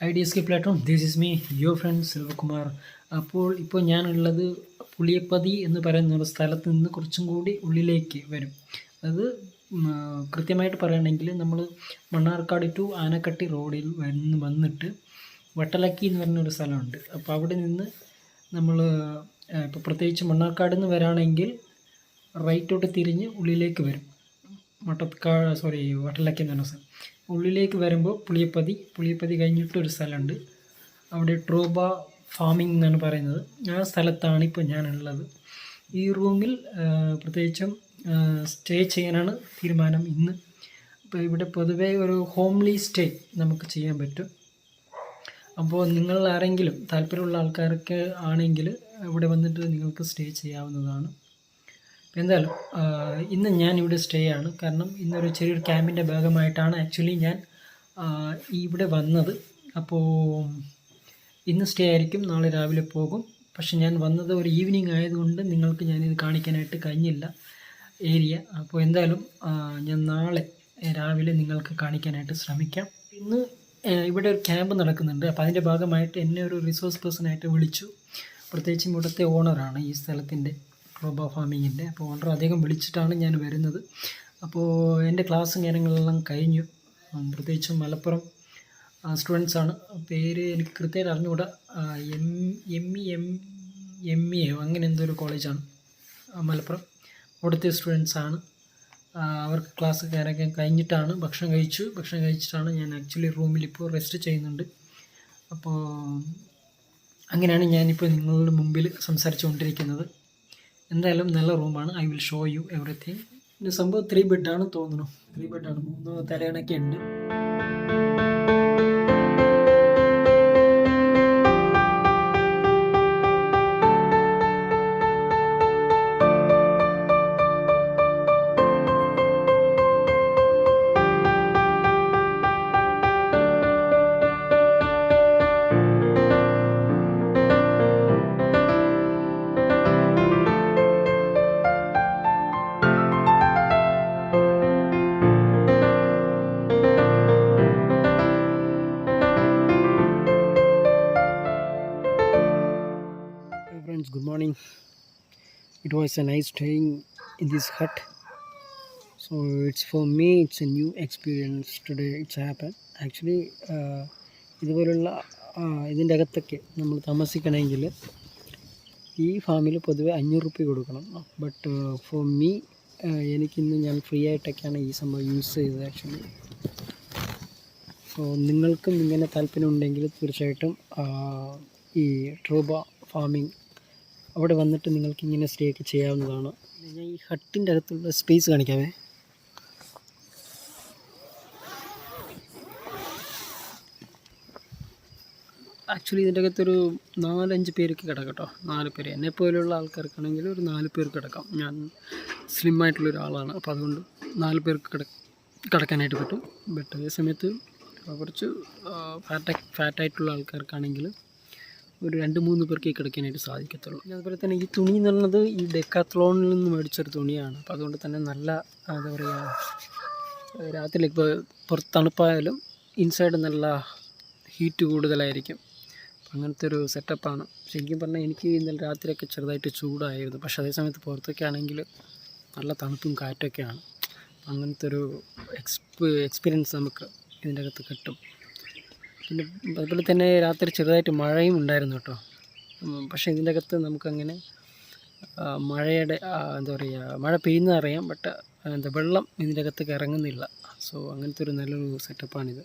IDSK platform, this is me, your friend Silvakumar. ഇപ്പോൾ ഞാനുള്ളത് പുളിയപ്പതി എന്ന് പറയുന്ന ഒരു സ്ഥലത്ത് നിന്ന് കുറച്ചും കൂടി ഉള്ളിലേക്ക് വരും. അത് കൃത്യമായിട്ട് പറയുകയാണെങ്കിൽ നമ്മൾ മണ്ണാർക്കാട് ടു ആനക്കട്ടി റോഡിൽ വന്നിട്ട് വട്ടലക്കി എന്ന് പറഞ്ഞൊരു സ്ഥലമുണ്ട്. അപ്പോൾ അവിടെ നിന്ന് നമ്മൾ ഇപ്പോൾ പ്രത്യേകിച്ച് മണ്ണാർക്കാട് നിന്ന് വരാണെങ്കിൽ റൈറ്റോട്ട് തിരിഞ്ഞ് ഉള്ളിലേക്ക് വരും. വട്ടലക്കി എന്ന് പറഞ്ഞ സ്ഥലം ഉള്ളിലേക്ക് വരുമ്പോൾ പുളിയപ്പതി കഴിഞ്ഞിട്ടൊരു സ്ഥലമുണ്ട്. അവിടെ ട്രോബ ഫാമിംഗ് എന്നാണ് പറയുന്നത്. ആ സ്ഥലത്താണ് ഇപ്പോൾ ഞാനുള്ളത്. ഈ റൂമിൽ പ്രത്യേകിച്ചും സ്റ്റേ ചെയ്യാനാണ് തീരുമാനം ഇന്ന്. അപ്പോൾ ഇവിടെ പൊതുവേ ഒരു ഹോംലി സ്റ്റേ നമുക്ക് ചെയ്യാൻ പറ്റും. അപ്പോൾ നിങ്ങൾ ആരെങ്കിലും താല്പര്യമുള്ള ആൾക്കാർക്ക് ആണെങ്കിൽ ഇവിടെ വന്നിട്ട് നിങ്ങൾക്ക് സ്റ്റേ ചെയ്യാവുന്നതാണ്. എന്തായാലും ഇന്ന് ഞാൻ ഇവിടെ സ്റ്റേ ആണ്. കാരണം ഇന്നൊരു ചെറിയൊരു ക്യാമ്പിൻ്റെ ഭാഗമായിട്ടാണ് ആക്ച്വലി ഞാൻ ഇവിടെ വന്നത്. അപ്പോൾ ഇന്ന് സ്റ്റേ ആയിരിക്കും, നാളെ രാവിലെ പോകും. പക്ഷെ ഞാൻ വന്നത് ഒരു ഈവനിങ് ആയതുകൊണ്ട് നിങ്ങൾക്ക് ഞാനിത് കാണിക്കാനായിട്ട് കഴിഞ്ഞില്ല ഏരിയ. അപ്പോൾ എന്തായാലും ഞാൻ നാളെ രാവിലെ നിങ്ങൾക്ക് കാണിക്കാനായിട്ട് ശ്രമിക്കാം. ഇന്ന് ഇവിടെ ഒരു ക്യാമ്പ് നടക്കുന്നുണ്ട്. അപ്പോൾ അതിൻ്റെ ഭാഗമായിട്ട് എന്നെ ഒരു റിസോഴ്സ് പേഴ്സണായിട്ട് വിളിച്ചു. പ്രത്യേകിച്ചും ഇവിടുത്തെ ഓണറാണ് ഈ സ്ഥലത്തിൻ്റെ, ട്രോബ ഫാമിങ്ങിൻ്റെ. അപ്പോൾ ഓണർ അദ്ദേഹം വിളിച്ചിട്ടാണ് ഞാൻ വരുന്നത്. അപ്പോൾ എൻ്റെ ക്ലാസ്സും കാര്യങ്ങളെല്ലാം കഴിഞ്ഞു. പ്രത്യേകിച്ചും മലപ്പുറം സ്റ്റുഡൻസാണ്. പേര് എനിക്ക് കൃത്യമായിട്ട് അറിഞ്ഞുകൂടാ. ME അങ്ങനെ എന്തോ ഒരു കോളേജാണ് മലപ്പുറം. അവിടുത്തെ സ്റ്റുഡൻസാണ്. അവർക്ക് ക്ലാസ് കാര്യമൊക്കെ കഴിഞ്ഞിട്ടാണ് ഭക്ഷണം കഴിച്ചിട്ടാണ് ഞാൻ ആക്ച്വലി റൂമിൽ ഇപ്പോൾ റെസ്റ്റ് ചെയ്യുന്നുണ്ട്. അപ്പോൾ അങ്ങനെയാണ് ഞാനിപ്പോൾ നിങ്ങളുടെ മുമ്പിൽ സംസാരിച്ചുകൊണ്ടിരിക്കുന്നത്. എന്തായാലും നല്ല റൂമാണ്. I will show you everything. ഇത് സംഭവം 3 ബെഡാണ് തോന്നുന്നു. 3 ബെഡാണ്, 3 തലയണയൊക്കെ ഉണ്ട്. Friends, good morning. It was a nice staying in this hut. So it's for me, it's a new experience today. It's happened actually. ഇതുപോലുള്ള ഇതിൻ്റെ അകത്തൊക്കെ നമ്മൾ താമസിക്കണമെങ്കിൽ ഈ ഫാമിൽ പൊതുവെ 500 രൂപ കൊടുക്കണം. ബട്ട് ഫോർ മീ, എനിക്കിന്ന് ഞാൻ ഫ്രീ ആയിട്ടൊക്കെയാണ് ഈ സംഭവം യൂസ് ചെയ്തത് ആക്ച്വലി. സോ നിങ്ങൾക്കും ഇങ്ങനെ താല്പര്യമുണ്ടെങ്കിൽ തീർച്ചയായിട്ടും ഈ ട്രോബ ഫാമിംഗ് അവിടെ വന്നിട്ട് നിങ്ങൾക്ക് ഇങ്ങനെ സ്റ്റേ ഒക്കെ ചെയ്യാവുന്നതാണ്. ഞാൻ ഈ ഹട്ടിൻ്റെ അകത്തുള്ള സ്പേസ് കാണിക്കാമേ. ആക്ച്വലി ഇതിൻ്റെ അകത്തൊരു 4-5 പേർക്ക് കിടക്കാം കേട്ടോ. 4 പേര്, എന്നെപ്പോലുള്ള ആൾക്കാർക്കാണെങ്കിൽ ഒരു 4 പേർക്ക് കിടക്കാം. ഞാൻ സ്ലിം ആയിട്ടുള്ള ഒരാളാണ്, അപ്പോൾ അതുകൊണ്ട് 4 പേർക്ക് കിടക്കാനായിട്ട് പറ്റും. ബട്ട് അതേ സമയത്ത് കുറച്ച് ഫാറ്റായിട്ടുള്ള ആൾക്കാർക്കാണെങ്കിൽ ഒരു 2-3 പേർക്ക് കിടക്കാനായിട്ട് സാധിക്കത്തുള്ളൂ. അതുപോലെ തന്നെ ഈ തുണി എന്ന് പറയുന്നത് ഈ ഡെക്കാത്ലോണിൽ നിന്ന് മേടിച്ചൊരു തുണിയാണ്. അപ്പോൾ അതുകൊണ്ട് തന്നെ നല്ല എന്താ പറയുക, രാത്രി ഇപ്പോൾ പുറത്ത് തണുപ്പായാലും ഇൻസൈഡ് നല്ല ഹീറ്റ് കൂടുതലായിരിക്കും. അങ്ങനത്തെ ഒരു സെറ്റപ്പാണ്. ശരിക്കും പറഞ്ഞാൽ എനിക്ക് ഇന്നലെ രാത്രിയൊക്കെ ചെറുതായിട്ട് ചൂടായിരുന്നു. പക്ഷേ അതേ സമയത്ത് പുറത്തൊക്കെ ആണെങ്കിൽ നല്ല തണുപ്പും കാറ്റൊക്കെയാണ്. അങ്ങനത്തെ ഒരു എക്സ്പീരിയൻസ് നമുക്ക് ഇതിൻ്റെ അകത്ത് കിട്ടും. പിന്നെ അതുപോലെ തന്നെ രാത്രി ചെറുതായിട്ട് മഴയും ഉണ്ടായിരുന്നു കേട്ടോ. പക്ഷേ ഇതിൻ്റെ അകത്ത് നമുക്കങ്ങനെ മഴയുടെ എന്താ പറയുക, മഴ പെയ്യുന്നത് അറിയാം, ബട്ട് വെള്ളം ഇതിൻ്റെ അകത്തേക്ക് ഇറങ്ങുന്നില്ല. സോ അങ്ങനത്തെ ഒരു നല്ലൊരു സെറ്റപ്പാണിത്.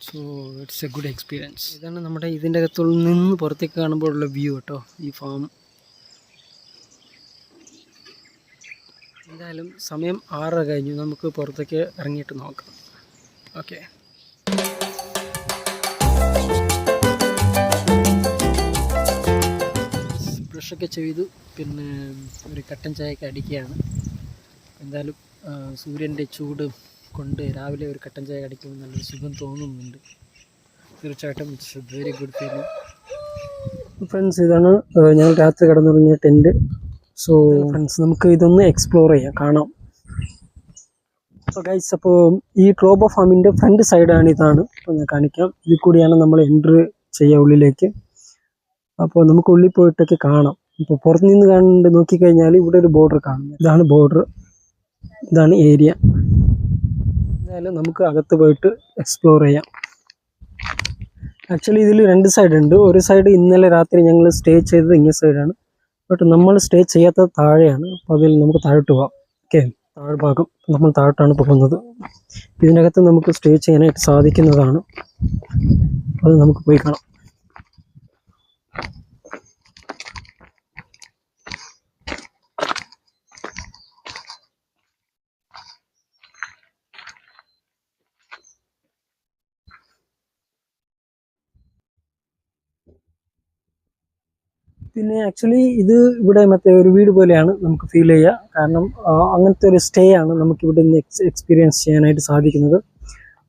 So it's a good experience. ഇതാണ് നമ്മുടെ ഇതിൻ്റെ അകത്തുള്ള നിന്ന് പുറത്തേക്ക് കാണുമ്പോഴുള്ള വ്യൂ കേട്ടോ, ഈ ഫാം. എന്തായാലും സമയം 6 കഴിഞ്ഞു. നമുക്ക് പുറത്തേക്ക് ഇറങ്ങിയിട്ട് നോക്കാം. ഓക്കെ, ബ്രഷൊക്കെ ചെയ്തു, പിന്നെ ഒരു കട്ടൻ ചായയൊക്കെ അടിക്കുകയാണ്. എന്തായാലും സൂര്യൻ്റെ ചൂട് കൊണ്ട് രാവിലെ ഒരു കട്ടൻ ചായ അടിക്കുമ്പോൾ നല്ലൊരു സുഖം തോന്നുന്നുണ്ട്. തീർച്ചയായിട്ടും it's A very good feeling. Friends, ഇതാണ് ഞങ്ങൾ രാത്രി കിടന്നുറങ്ങിയ ടെൻറ്റ്. സോ ഫ്രണ്ട്സ്, നമുക്ക് ഇതൊന്ന് എക്സ്പ്ലോർ ചെയ്യാം, കാണാം. അപ്പോൾ ഗൈസ്, അപ്പോൾ ഈ ട്രോബോ ഫാമിൻ്റെ ഫ്രണ്ട് സൈഡാണ് ഇതാണ്. അപ്പോൾ ഞാൻ കാണിക്കാം. ഇതിൽ കൂടിയാണ് നമ്മൾ എൻട്രി ചെയ്യുക ഉള്ളിലേക്ക്. അപ്പോൾ നമുക്ക് ഉള്ളിൽ പോയിട്ടൊക്കെ കാണാം. ഇപ്പോൾ പുറത്തു നിന്ന് കണ്ട് നോക്കിക്കഴിഞ്ഞാൽ ഇവിടെ ഒരു ബോർഡർ കാണും. ഇതാണ് ബോർഡർ, ഇതാണ് ഏരിയ. എന്തായാലും നമുക്ക് അകത്ത് പോയിട്ട് എക്സ്പ്ലോർ ചെയ്യാം. ആക്ച്വലി ഇതിൽ 2 സൈഡ് ഉണ്ട്. ഒരു സൈഡ് ഇന്നലെ രാത്രി ഞങ്ങൾ സ്റ്റേ ചെയ്തത് ഇങ്ങേ സൈഡാണ്. ബട്ട് നമ്മൾ സ്റ്റേ ചെയ്യാത്തത് താഴെയാണ്. അപ്പോൾ അതിൽ നമുക്ക് താഴോട്ട് പോകാം. ഓക്കെ, താഴ്ഭാഗം നമ്മൾ താഴോട്ടാണ് പോകുന്നത്. ഇതിനകത്ത് നമുക്ക് സ്റ്റേ ചെയ്യാനായിട്ട് സാധിക്കുന്നതാണ്. അത് നമുക്ക് പോയി കാണാം. പിന്നെ ആക്ച്വലി ഇത് ഇവിടെ മറ്റേ ഒരു വീട് പോലെയാണ് നമുക്ക് ഫീൽ ചെയ്യുക. കാരണം അങ്ങനത്തെ ഒരു സ്റ്റേ ആണ് നമുക്ക് ഇവിടെ നിന്ന് എക്സ്പീരിയൻസ് ചെയ്യാനായിട്ട് സാധിക്കുന്നത്.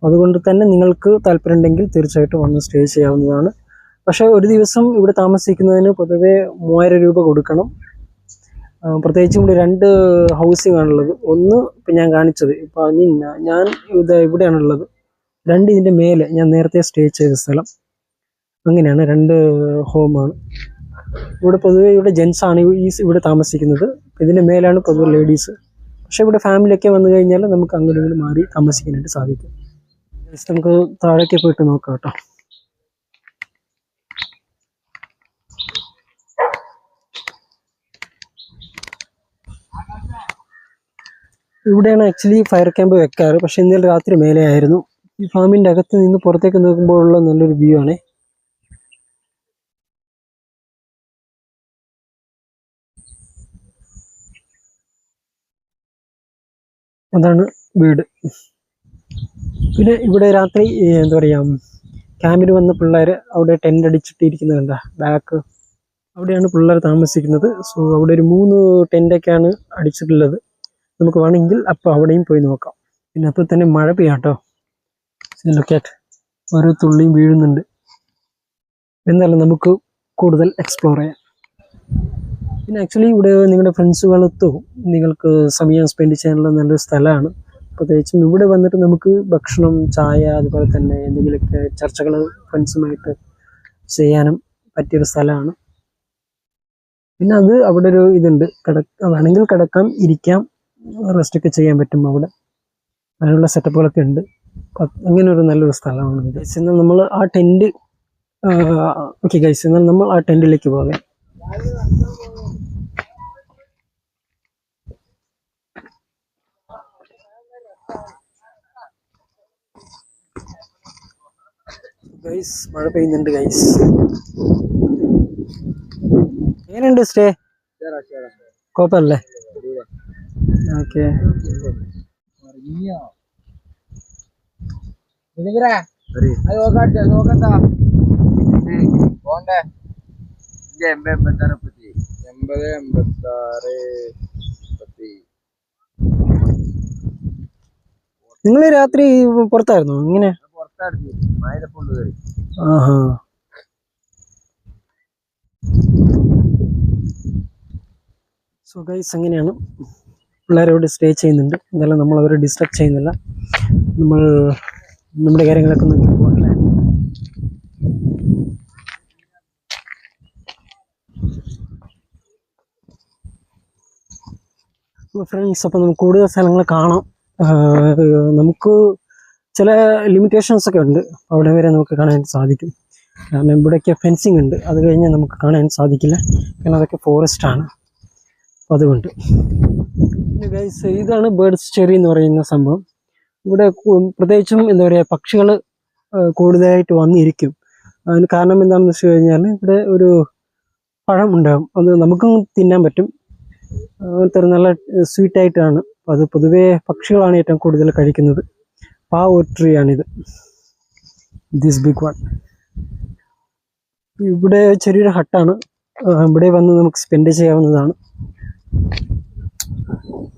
അതുകൊണ്ട് തന്നെ നിങ്ങൾക്ക് താല്പര്യമുണ്ടെങ്കിൽ തീർച്ചയായിട്ടും വന്ന് സ്റ്റേ ചെയ്യാവുന്നതാണ്. പക്ഷേ ഒരു ദിവസം ഇവിടെ താമസിക്കുന്നതിന് പൊതുവേ 3000 രൂപ കൊടുക്കണം. പ്രത്യേകിച്ചും ഇവിടെ 2 ഹൗസിംഗ് ആണുള്ളത്. ഒന്ന് ഇപ്പം ഞാൻ കാണിച്ചത്, ഇപ്പം ഞാൻ ഇവിടെയാണുള്ളത്. 2 ഇതിൻ്റെ മേലെ ഞാൻ നേരത്തെ സ്റ്റേ ചെയ്ത സ്ഥലം. അങ്ങനെയാണ് 2 ഹോമാണ്. ഇവിടെ പൊതുവെ ഇവിടെ ജെൻസ് ആണ് ഇവിടെ താമസിക്കുന്നത്. ഇതിൻ്റെ മേലാണ് പൊതുവെ ലേഡീസ്. പക്ഷെ ഇവിടെ ഫാമിലിയൊക്കെ വന്നു കഴിഞ്ഞാൽ നമുക്ക് അങ്ങോട്ട് മാറി താമസിക്കാനായിട്ട് സാധിക്കും. നമുക്ക് താഴേക്ക് പോയിട്ട് നോക്കാം കേട്ടോ. ഇവിടെയാണ് ആക്ച്വലി ഫയർ ക്യാമ്പ് വെക്കാറ്. പക്ഷെ ഇന്നലെ രാത്രി മേലെ ആയിരുന്നു. ഈ ഫാമിൻ്റെ അകത്ത് നിന്ന് പുറത്തേക്ക് നോക്കുമ്പോഴുള്ള നല്ലൊരു വ്യൂ ആണ്. അതാണ് വീട്. പിന്നെ ഇവിടെ രാത്രി എന്താ പറയുക, ക്യാമ്പിന് വന്ന പിള്ളേർ അവിടെ ടെൻ്റ് അടിച്ചിട്ടിരിക്കുന്നത് കണ്ട ബാക്ക്, അവിടെയാണ് പിള്ളേർ താമസിക്കുന്നത്. സോ അവിടെ ഒരു 3 ടെൻ്റൊക്കെയാണ് അടിച്ചിട്ടുള്ളത്. നമുക്ക് വേണമെങ്കിൽ അപ്പോൾ അവിടെയും പോയി നോക്കാം. പിന്നെ അപ്പോൾ തന്നെ മഴ പെയ്യാട്ടോ. ലൊക്കേറ്റ് ഓരോ തുള്ളിയും വീഴുന്നുണ്ട്. എന്തായാലും നമുക്ക് കൂടുതൽ എക്സ്പ്ലോർ ചെയ്യാം. പിന്നെ ആക്ച്വലി ഇവിടെ നിങ്ങളുടെ ഫ്രണ്ട്സുകളൊത്തു നിങ്ങൾക്ക് സമയം സ്പെൻഡ് ചെയ്യാനുള്ള നല്ലൊരു സ്ഥലമാണ്. പ്രത്യേകിച്ചും ഇവിടെ വന്നിട്ട് നമുക്ക് ഭക്ഷണം, ചായ, അതുപോലെ തന്നെ എന്തെങ്കിലുമൊക്കെ ചർച്ചകൾ ഫ്രണ്ട്സുമായിട്ട് ചെയ്യാനും പറ്റിയൊരു സ്ഥലമാണ്. പിന്നെ അത് അവിടെ ഒരു ഇതുണ്ട്, വേണമെങ്കിൽ കിടക്കാം, ഇരിക്കാം, റെസ്റ്റൊക്കെ ചെയ്യാൻ പറ്റും അവിടെ. അതിനുള്ള സെറ്റപ്പുകളൊക്കെ ഉണ്ട്. അങ്ങനെ ഒരു നല്ലൊരു സ്ഥലമാണ് ഗൈസ്. എന്നാൽ നമ്മൾ ആ ടെൻറ്റ് ഓക്കെ ഗൈസ്, എന്നാൽ നമ്മൾ ആ ടെൻറ്റിലേക്ക് പോകാം. ഗൈസ്, മഴ പെയ്യുന്നുണ്ട് ഗൈസ്. എങ്ങനെയുണ്ട് സ്റ്റേ? കുഴപ്പമില്ലേ? ഓക്കെ. നിങ്ങൾ രാത്രി പുറത്തായിരുന്നോ? ഇങ്ങനെ ആഹാ. സോ ഗൈസ്, അങ്ങനെയാണ് പിള്ളേരോട് സ്റ്റേ ചെയ്യുന്നുണ്ട്. എന്തായാലും നമ്മൾ അവരെ ഡിസ്റ്റർബ് ചെയ്യുന്നില്ല. നമ്മൾ നമ്മുടെ കാര്യങ്ങളൊക്കെ നോക്കി പോകല്ലേ. ഫ്രണ്ട്സ്, അപ്പോൾ നമുക്ക് കൂടുതൽ സ്ഥലങ്ങൾ കാണാം. നമുക്ക് ചില ലിമിറ്റേഷൻസ് ഒക്കെ ഉണ്ട്. അവിടെ വരെ നമുക്ക് കാണാൻ സാധിക്കും. കാരണം ഇവിടെയൊക്കെ ഫെൻസിങ് ഉണ്ട്. അത് കഴിഞ്ഞാൽ നമുക്ക് കാണാൻ സാധിക്കില്ല. കാരണം അതൊക്കെ ഫോറസ്റ്റ് ആണ്. അപ്പോൾ അതുകൊണ്ട് ഗൈസ്, ഇതാണ് ബേർഡ്സ് ചെറി എന്ന് പറയുന്ന സംഭവം. ഇവിടെ പ്രത്യേകിച്ചും എന്താ പറയുക, പക്ഷികൾ കൂടുതലായിട്ട് വന്നിരിക്കും. അതിന് കാരണം എന്താണെന്ന് വെച്ച് കഴിഞ്ഞാൽ ഇവിടെ ഒരു പഴം ഉണ്ടാകും. അത് നമുക്കും തിന്നാൻ പറ്റും. അങ്ങനത്തെ നല്ല സ്വീറ്റായിട്ടാണ്. അത് പൊതുവേ പക്ഷികളാണ് ഏറ്റവും കൂടുതൽ കഴിക്കുന്നത്. ആ ഒരു ട്രീ ആണിത്, ദിസ് ബിഗ് വൺ. ഇവിടെ ചെറിയൊരു ഹട്ടാണ്. ഇവിടെ വന്ന് നമുക്ക് സ്പെൻഡ് ചെയ്യാവുന്നതാണ്.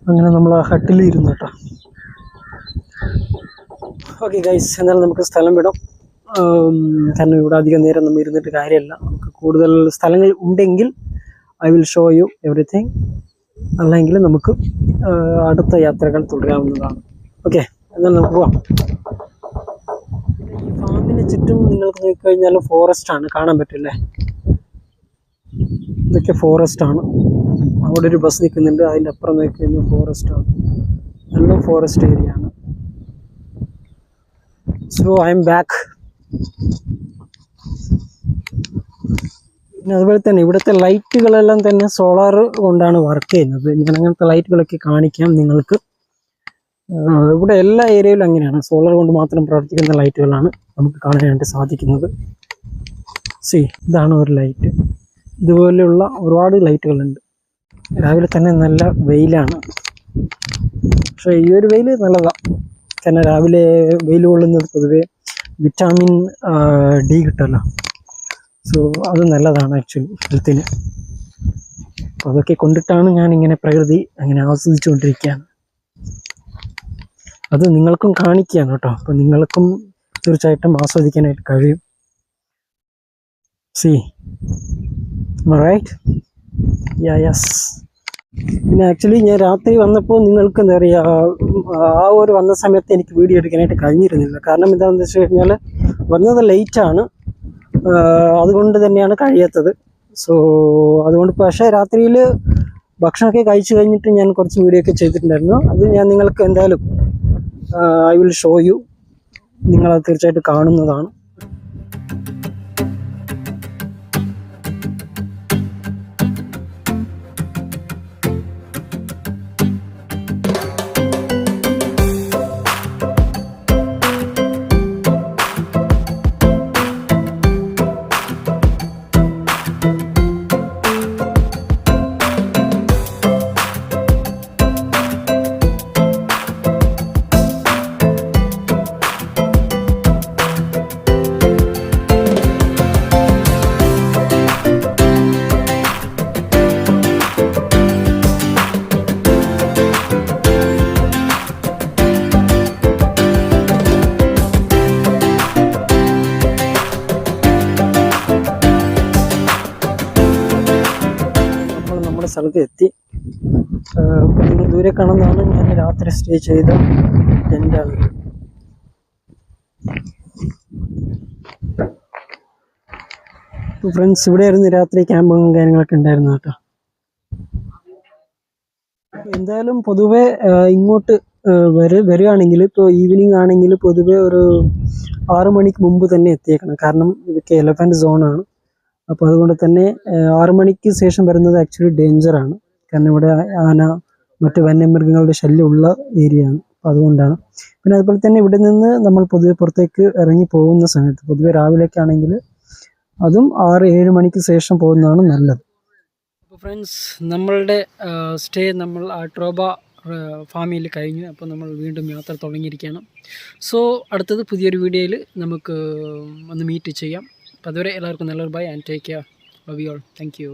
അങ്ങനെ നമ്മൾ ആ ഹട്ടിൽ ഇരുന്നു കേട്ടോ. ഓക്കെ ഗൈസ്, എന്നാലും നമുക്ക് സ്ഥലം വിടാം. കാരണം ഇവിടെ അധികം നേരം നമ്മൾ ഇരുന്നിട്ട് കാര്യമല്ല. നമുക്ക് കൂടുതൽ സ്ഥലങ്ങൾ ഉണ്ടെങ്കിൽ I will show you everything. അല്ലെങ്കിൽ നമുക്ക് അടുത്ത യാത്രകൾ തുടരാവുന്നതാണ്. ഓക്കെ, എന്നാൽ നമുക്ക് പോവാം. ഈ ഫാമിന് ചുറ്റും നിങ്ങൾക്ക് നോക്കിക്കഴിഞ്ഞാൽ ഫോറസ്റ്റ് ആണ്, കാണാൻ പറ്റില്ലേ? ഇതൊക്കെ ഫോറസ്റ്റ് ആണ്. അവിടെ ഒരു ബസ് നിൽക്കുന്നുണ്ട്, അതിൻ്റെ അപ്പുറം നോക്കിക്കഴിഞ്ഞാൽ ഫോറസ്റ്റ് ആണ്, എല്ലാം ഫോറസ്റ്റ് ഏരിയ ആണ്. So I M back. പിന്നെ അതുപോലെ തന്നെ ഇവിടുത്തെ ലൈറ്റുകളെല്ലാം തന്നെ സോളാർ കൊണ്ടാണ് വർക്ക് ചെയ്യുന്നത്. ഞാൻ അങ്ങനത്തെ ലൈറ്റുകളൊക്കെ കാണിക്കാം നിങ്ങൾക്ക്. ഇവിടെ എല്ലാ ഏരിയയിലും അങ്ങനെയാണ്, സോളാർ കൊണ്ട് മാത്രം പ്രവർത്തിക്കുന്ന ലൈറ്റുകളാണ് നമുക്ക് കാണാനായിട്ട് സാധിക്കുന്നത്. ഇതാണ് ഒരു ലൈറ്റ്. ഇതുപോലെയുള്ള ഒരുപാട് ലൈറ്റുകളുണ്ട്. രാവിലെ തന്നെ നല്ല വെയിലാണ്, പക്ഷേ ഈ ഒരു വെയിൽ നല്ലതാണ്. കാരണം രാവിലെ വെയിൽ കൊള്ളുന്നത് പൊതുവെ വിറ്റാമിൻ ഡി കിട്ടുമല്ലോ, സോ അത് നല്ലതാണ് ആക്ച്വലി ഹെൽത്തിന്. അപ്പോൾ അതൊക്കെ കൊണ്ടിട്ടാണ് ഞാനിങ്ങനെ പ്രകൃതി അങ്ങനെ ആസ്വദിച്ചുകൊണ്ടിരിക്കുകയാണ്. അത് നിങ്ങൾക്കും കാണിക്കുകയാണ് കേട്ടോ. അപ്പോൾ നിങ്ങൾക്കും തീർച്ചയായിട്ടും ആസ്വദിക്കാനായിട്ട് കഴിയും. Right, yes. പിന്നെ ആക്ച്വലി ഞാൻ രാത്രി വന്നപ്പോൾ നിങ്ങൾക്ക് എന്താ പറയുക, ആ ഒരു വന്ന സമയത്ത് എനിക്ക് വീഡിയോ എടുക്കാനായിട്ട് കഴിഞ്ഞിരുന്നില്ല. കാരണം എന്താണെന്ന് വെച്ച് കഴിഞ്ഞാൽ വന്നത് ലേറ്റാണ്, അതുകൊണ്ട് തന്നെയാണ് കഴിയാത്തത്. സോ അതുകൊണ്ട് പക്ഷേ രാത്രിയിൽ ഭക്ഷണമൊക്കെ കഴിച്ചു കഴിഞ്ഞിട്ട് ഞാൻ കുറച്ച് വീഡിയോ ഒക്കെ ചെയ്തിട്ടുണ്ടായിരുന്നു. അത് ഞാൻ നിങ്ങൾക്ക് എന്തായാലും ഐ വിൽ ഷോ യു. നിങ്ങളത് തീർച്ചയായിട്ടും കാണുന്നതാണ്. സ്ഥലത്ത് എത്തി. നിങ്ങൾ ദൂരെ കാണുന്നതാണ് ഞാൻ രാത്രി സ്റ്റേ ചെയ്ത ടെൻ്റാണ്. ഫ്രണ്ട്സ്, ഇവിടെയായിരുന്നു രാത്രി ക്യാമ്പും കാര്യങ്ങളൊക്കെ ഉണ്ടായിരുന്നു കേട്ടോ. എന്തായാലും പൊതുവെ ഇങ്ങോട്ട് വരികയാണെങ്കിൽ ഇപ്പോൾ ഈവനിങ് ആണെങ്കിൽ പൊതുവെ ഒരു 6 മണിക്ക് മുമ്പ് തന്നെ എത്തിയേക്കണം. കാരണം ഇതൊക്കെ എലഫൻറ്റ് സോണാണ്. അപ്പോൾ അതുകൊണ്ട് തന്നെ 6 മണിക്ക് ശേഷം വരുന്നത് ആക്ച്വലി ഡേഞ്ചറാണ്. കാരണം ഇവിടെ ആന, മറ്റ് വന്യമൃഗങ്ങളുടെ ശല്യമുള്ള ഏരിയയാണ്. അപ്പോൾ അതുകൊണ്ടാണ്. പിന്നെ അതുപോലെ തന്നെ ഇവിടെ നിന്ന് നമ്മൾ പൊതുവെ പുറത്തേക്ക് ഇറങ്ങി പോകുന്ന സമയത്ത് പൊതുവെ രാവിലേക്ക് ആണെങ്കിൽ അതും 6-7 മണിക്ക് ശേഷം പോകുന്നതാണ് നല്ലത്. അപ്പോൾ ഫ്രണ്ട്സ്, നമ്മളുടെ സ്റ്റേ നമ്മൾ ആ ട്രോബ ഫാമിൽ കഴിഞ്ഞു. അപ്പോൾ നമ്മൾ വീണ്ടും യാത്ര തുടങ്ങിയിരിക്കുകയാണ്. സോ അടുത്തത് പുതിയൊരു വീഡിയോയിൽ നമുക്ക് ഒന്ന് മീറ്റ് ചെയ്യാം. അപ്പോൾ അതുവരെ എല്ലാവർക്കും നല്ലൊരു bye and take care. Love you all. Thank U.